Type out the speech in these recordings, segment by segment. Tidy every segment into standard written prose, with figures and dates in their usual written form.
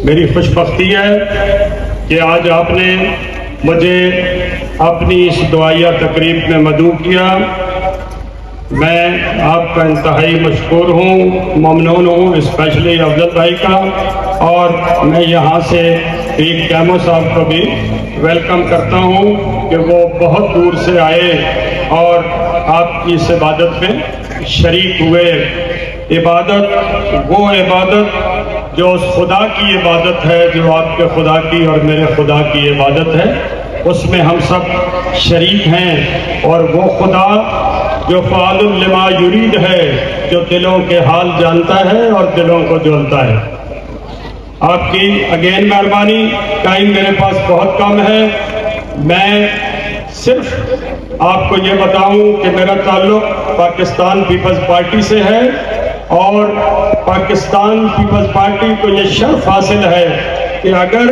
میری خوش بختی ہے کہ آج آپ نے مجھے اپنی اس دعائیہ تقریب میں مدعو کیا. میں آپ کا انتہائی مشکور ہوں، ممنون ہوں، اسپیشلی افضل بھائی کا. اور میں یہاں سے ایک کیمو صاحب کو بھی ویلکم کرتا ہوں کہ وہ بہت دور سے آئے اور آپ کی اس عبادت میں شریک ہوئے. عبادت وہ عبادت جو اس خدا کی عبادت ہے، جو آپ کے خدا کی اور میرے خدا کی عبادت ہے، اس میں ہم سب شریک ہیں. اور وہ خدا جو فعال لما یرید ہے، جو دلوں کے حال جانتا ہے اور دلوں کو جولتا ہے. آپ کی اگین مہربانی. ٹائم میرے پاس بہت کم ہے. میں صرف آپ کو یہ بتاؤں کہ میرا تعلق پاکستان پیپلز پارٹی سے ہے، اور پاکستان پیپلز پارٹی کو یہ شرف حاصل ہے کہ اگر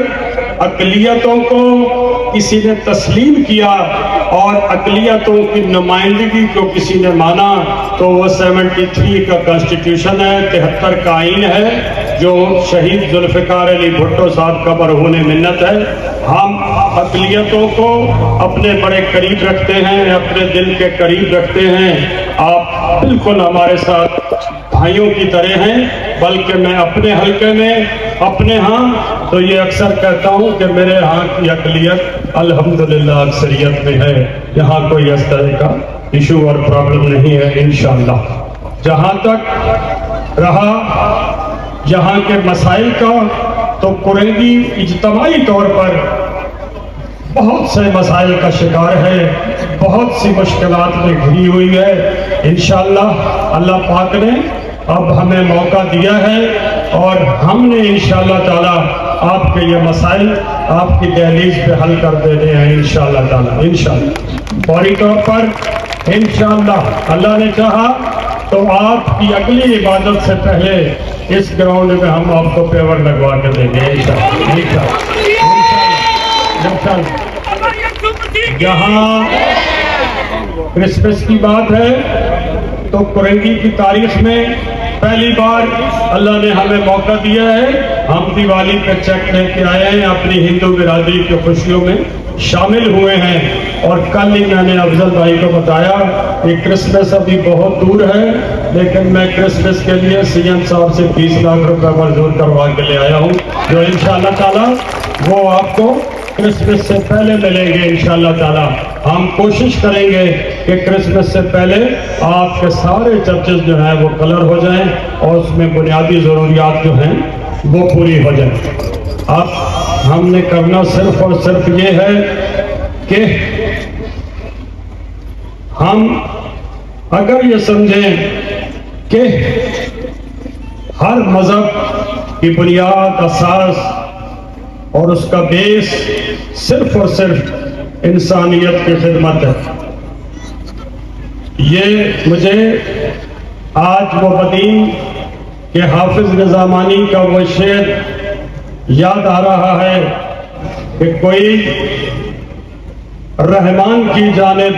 اقلیتوں کو کسی نے تسلیم کیا اور اقلیتوں کی نمائندگی کو کسی نے مانا تو وہ 73 کا کانسٹیٹیوشن ہے، 73 کا آئین ہے، جو شہید ذوالفقار علی بھٹو صاحب کا برہون منت ہے. ہم اقلیتوں کو اپنے بڑے قریب رکھتے ہیں، اپنے دل کے قریب رکھتے ہیں. آپ بالکل ہمارے ساتھ بھائیوں کی طرح ہیں، بلکہ میں اپنے حلقے میں اپنے ہاں تو یہ اکثر کہتا ہوں کہ میرے ہاں کی اقلیت الحمدللہ اکثریت میں ہے. یہاں کوئی اس طرح کا ایشو اور پرابلم نہیں ہے انشاءاللہ. جہاں تک رہا یہاں کے مسائل کا، تو قریبی اجتماعی طور پر بہت سے مسائل کا شکار ہے، بہت سی مشکلات میں گھری ہوئی ہے. انشاءاللہ اللہ پاک نے اب ہمیں موقع دیا ہے اور ہم نے انشاءاللہ تعالی آپ کے یہ مسائل آپ کی دہلیز پہ حل کر دینے ہیں انشاءاللہ تعالی. انشاءاللہ فوری طور پر انشاءاللہ اللہ نے چاہا تو آپ کی اگلی عبادت سے پہلے اس گراؤنڈ میں ہم آپ کو پیور لگوا کے دیں گے انشاءاللہ. یہاں کرسمس کی بات ہے تو قریبی کی تاریخ میں پہلی بار اللہ نے ہمیں موقع دیا ہے. ہم دیوالی کا چیک لے کے آئے ہیں، اپنی ہندو برادری کی خوشیوں میں شامل ہوئے ہیں. اور کل ہی میں نے افضل بھائی کو بتایا کہ کرسمس ابھی بہت دور ہے، لیکن میں کرسمس کے لیے سی ایم صاحب سے 20 لاکھ روپے منظور کروا کے لے آیا ہوں، جو انشاءاللہ تعالی وہ آپ کو کرسمس سے پہلے ملیں گے انشاءاللہ تعالی. ہم کوشش کریں گے کہ کرسمس سے پہلے آپ کے سارے چرچز جو ہیں وہ کلر ہو جائیں اور اس میں بنیادی ضروریات جو ہیں وہ پوری ہو جائیں. اب ہم نے کرنا صرف اور صرف یہ ہے کہ ہم اگر یہ سمجھیں کہ ہر مذہب کی بنیاد، اساس اور اس کا بیس صرف اور صرف انسانیت کی خدمت ہے. یہ مجھے آج وہ قدیم کہ حافظ نظامانی کا وہ شعر یاد آ رہا ہے کہ کوئی رحمان کی جانب،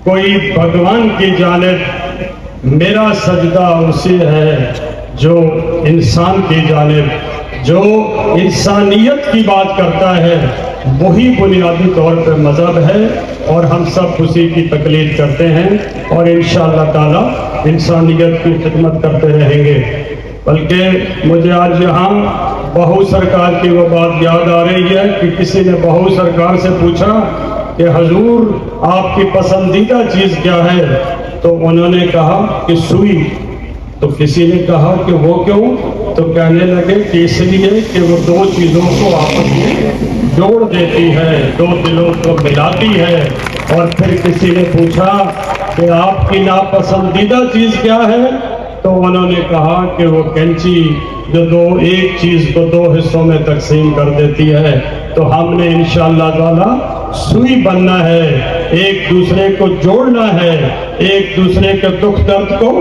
کوئی بھگوان کی جانب، میرا سجدہ اسی ہے جو انسان کی جانب. جو انسانیت کی بات کرتا ہے وہی بنیادی طور پر مذہب ہے، اور ہم سب اسی کی تقلید کرتے ہیں اور انشاءاللہ تعالی انسانیت کی خدمت کرتے رہیں گے. بلکہ مجھے آج یہاں بہو سرکار کی وہ بات یاد آ رہی ہے کہ کسی نے بہو سرکار سے پوچھا کہ حضور آپ کی پسندیدہ چیز کیا ہے؟ تو انہوں نے کہا کہ سوئی. تو کسی نے کہا کہ وہ کیوں؟ تو کہنے لگے کہ اس لیے کہ وہ دو چیزوں کو آپس میں جوڑ دیتی ہے، دو دلوں کو ملاتی ہے. اور پھر کسی نے پوچھا کہ آپ کی ناپسندیدہ چیز کیا ہے؟ تو انہوں نے کہا کہ وہ کینچی جو ایک چیز کو دو حصوں میں تقسیم کر دیتی ہے. تو ہم نے انشاءاللہ تعالی سوئی بننا ہے، ایک دوسرے کو جوڑنا ہے، ایک دوسرے کے دکھ درد کو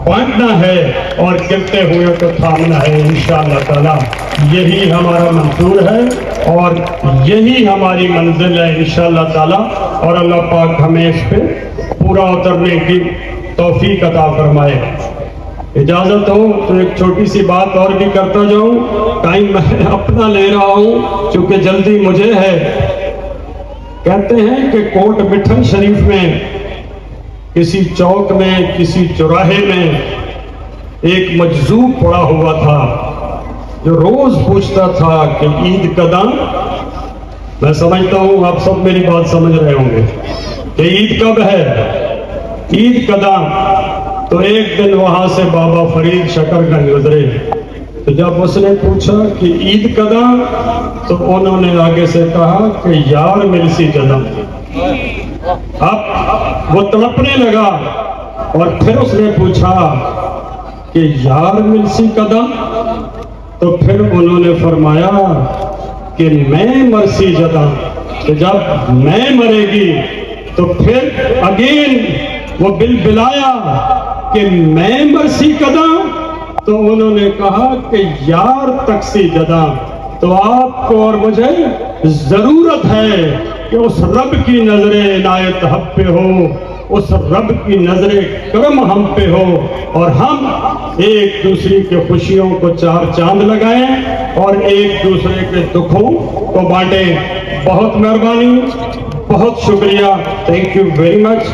بانٹنا ہے اور گرتے ہوئے کو تھامنا ہے انشاءاللہ تعالی. یہی ہمارا منصور ہے اور یہی ہماری منزل ہے انشاءاللہ تعالی. اور اللہ پاک ہمیں اس پہ پورا اترنے کی توفیق عطا فرمائے. اجازت ہو تو ایک چھوٹی سی بات اور بھی کرتا جاؤں، ٹائم میں اپنا لے رہا ہوں چونکہ جلدی مجھے ہے۔ کہتے ہیں کہ کوٹ مٹھن شریف میں کسی چوک میں کسی چوراہے میں ایک مجذوب پڑا ہوا تھا جو روز پوچھتا تھا کہ عید کداں؟ میں سمجھتا ہوں آپ سب میری بات سمجھ رہے ہوں گے کہ عید کب ہے، عید کداں؟ تو ایک دن وہاں سے بابا فرید شکر گنج گزرے، تو جب اس نے پوچھا کہ عید کداں، تو انہوں نے آگے سے کہا کہ یار ملسی جداں۔ اب وہ تڑپنے لگا اور پھر اس نے پوچھا کہ یار ملسی کداں؟ تو پھر انہوں نے فرمایا کہ میں مرسی جداں، کہ جب میں مرے گی تو پھر اگین وہ بلبلایا کہ میں مرسی کداں؟ تو انہوں نے کہا کہ یار تکسی جداں۔ تو آپ کو اور مجھے ضرورت ہے کہ اس رب کی نظر عنایت ہم پہ ہو، اس رب کی نظر کرم ہم پہ ہو، اور ہم ایک دوسرے کے خوشیوں کو چار چاند لگائیں اور ایک دوسرے کے دکھوں کو بانٹیں۔ بہت مہربانی، بہت شکریہ، تھینک یو ویری مچ۔